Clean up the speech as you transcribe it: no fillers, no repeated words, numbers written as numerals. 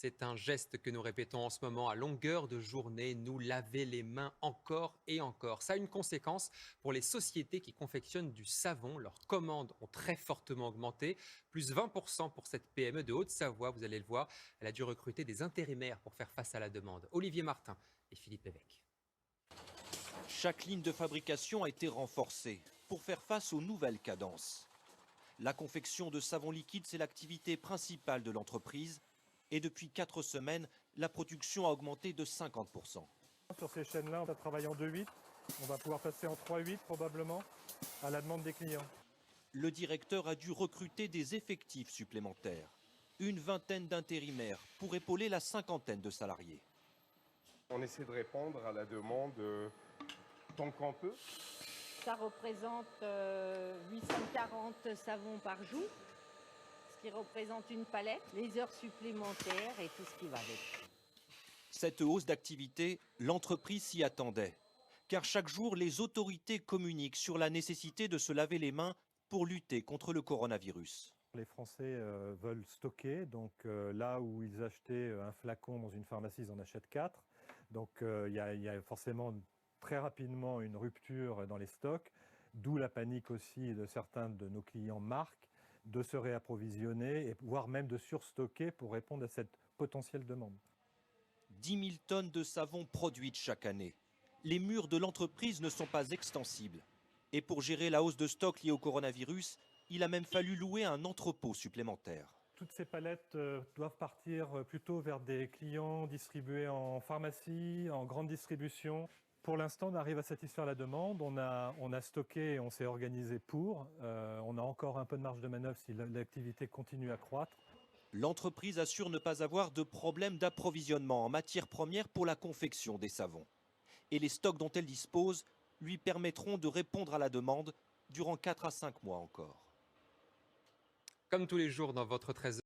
C'est un geste que nous répétons en ce moment à longueur de journée, nous laver les mains encore et encore. Ça a une conséquence pour les sociétés qui confectionnent du savon. Leurs commandes ont très fortement augmenté, plus 20% pour cette PME de Haute-Savoie, vous allez le voir. Elle a dû recruter des intérimaires pour faire face à la demande. Olivier Martin et Philippe Évêque. Chaque ligne de fabrication a été renforcée pour faire face aux nouvelles cadences. La confection de savon liquide, c'est l'activité principale de l'entreprise. Et depuis 4 semaines, la production a augmenté de 50%. Sur ces chaînes-là, on va travailler en 2-8. On va pouvoir passer en 3-8 probablement à la demande des clients. Le directeur a dû recruter des effectifs supplémentaires. Une vingtaine d'intérimaires pour épauler la cinquantaine de salariés. On essaie de répondre à la demande tant qu'on peut. Ça représente 840 savons par jour, ce qui représente une palette, les heures supplémentaires et tout ce qui va avec. Cette hausse d'activité, l'entreprise s'y attendait. Car chaque jour, les autorités communiquent sur la nécessité de se laver les mains pour lutter contre le coronavirus. Les Français veulent stocker, donc là où ils achetaient un flacon dans une pharmacie, ils en achètent 4. Donc il y a forcément très rapidement une rupture dans les stocks, d'où la panique aussi de certains de nos clients marques de se réapprovisionner, et voire même de surstocker pour répondre à cette potentielle demande. 10 000 tonnes de savon produites chaque année. Les murs de l'entreprise ne sont pas extensibles. Et pour gérer la hausse de stock liée au coronavirus, il a même fallu louer un entrepôt supplémentaire. Toutes ces palettes doivent partir plutôt vers des clients distribués en pharmacie, en grande distribution. Pour l'instant, on arrive à satisfaire la demande. On a stocké et on s'est organisé pour. On a encore un peu de marge de manœuvre si l'activité continue à croître. L'entreprise assure ne pas avoir de problème d'approvisionnement en matières premières pour la confection des savons. Et les stocks dont elle dispose lui permettront de répondre à la demande durant 4 à 5 mois encore. Comme tous les jours dans votre 13